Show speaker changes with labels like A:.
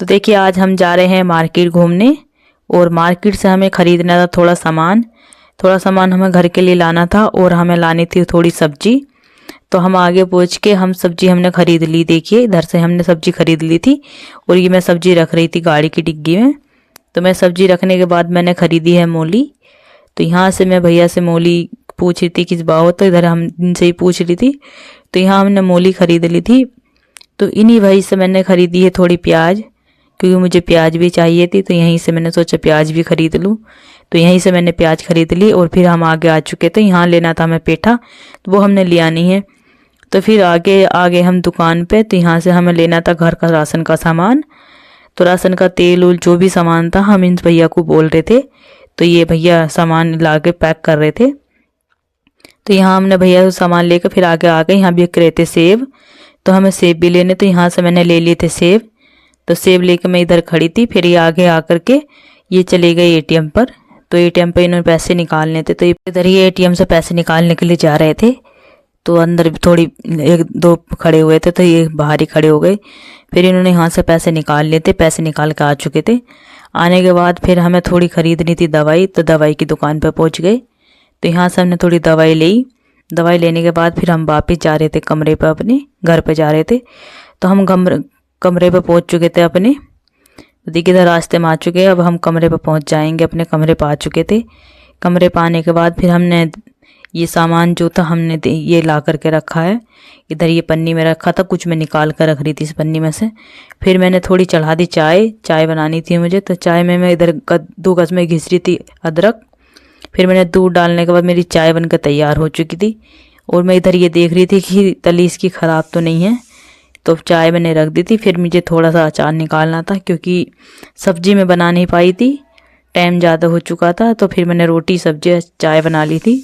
A: तो देखिए आज हम जा रहे हैं मार्केट घूमने और मार्केट से हमें ख़रीदना था थोड़ा सामान हमें घर के लिए लाना था और हमें लानी थी थोड़ी सब्जी। तो हम आगे पहुंच के सब्जी हमने ख़रीद ली। देखिए इधर से हमने सब्जी ख़रीद ली थी और ये मैं सब्जी रख रही थी गाड़ी की डिग्गी में। तो मैं सब्जी रखने के बाद मैंने ख़रीदी है मूली। तो यहाँ से मैं भैया से मूली पूछ रही थी किस भाव, तो इधर हम इनसे ही पूछ रही थी। तो यहाँ हमने मूली ख़रीद ली थी। तो इन्हीं भाई से मैंने ख़रीदी है थोड़ी प्याज, क्योंकि मुझे प्याज भी चाहिए थी। तो यहीं से मैंने सोचा प्याज भी ख़रीद लूँ। तो यहीं से मैंने प्याज ख़रीद ली और फिर हम आगे आ चुके थे। यहाँ लेना था हमें पेठा, तो वो हमने लिया नहीं है। तो फिर आगे आगे हम दुकान पे। तो यहाँ से हमें लेना था घर का राशन का सामान। तो राशन का तेल उल जो भी सामान था हम इन भैया को बोल रहे थे। तो ये भैया सामान ला के पैक कर रहे थे। तो यहाँ हमने भैया सामान लेकर फिर आगे आ गए। यहाँ बिक रहे थे सेब, तो हमें सेब भी लेने। तो यहाँ से मैंने ले लिए थे सेब। तो सेब लेकर मैं इधर खड़ी थी। फिर ये आगे आकर के ये चले गए एटीएम पर। तो एटीएम पे इन्होंने पैसे निकालने थे, तो इधर ये एटीएम से पैसे निकालने के लिए जा रहे थे। तो अंदर भी थोड़ी एक दो खड़े हुए थे, तो ये बाहर ही खड़े हो गए। फिर इन्होंने यहाँ से पैसे निकाल लिए थे, पैसे निकाल के आ चुके थे। आने के बाद फिर हमें थोड़ी ख़रीदनी थी दवाई, तो दवाई की दुकान पर पहुँच गए। तो यहाँ से हमने थोड़ी दवाई ली। दवाई लेने के बाद फिर हम वापस जा रहे थे कमरे पर, अपने घर पे जा रहे थे। तो हम कमरे पे पहुँच चुके थे अपने। तो देखिए इधर रास्ते में आ चुके हैं। अब हम कमरे पे पहुँच जाएंगे, अपने कमरे पे आ चुके थे। कमरे पे आने के बाद फिर हमने ये सामान जो था हमने ये ला करके रखा है। इधर ये पन्नी में रखा था, कुछ मैं निकाल कर रख रही थी इस पन्नी में से। फिर मैंने थोड़ी चढ़ा दी चाय बनानी थी मुझे। तो चाय में मैं इधर 2 गज में घिस रही थी अदरक। फिर मैंने दूध डालने के बाद मेरी चाय बनकर तैयार हो चुकी थी। और मैं इधर ये देख रही थी कि तली इसकी ख़राब तो नहीं है। तो चाय मैंने रख दी थी। फिर मुझे थोड़ा सा अचार निकालना था, क्योंकि सब्जी में बना नहीं पाई थी, टाइम ज़्यादा हो चुका था। तो फिर मैंने रोटी सब्जी चाय बना ली थी।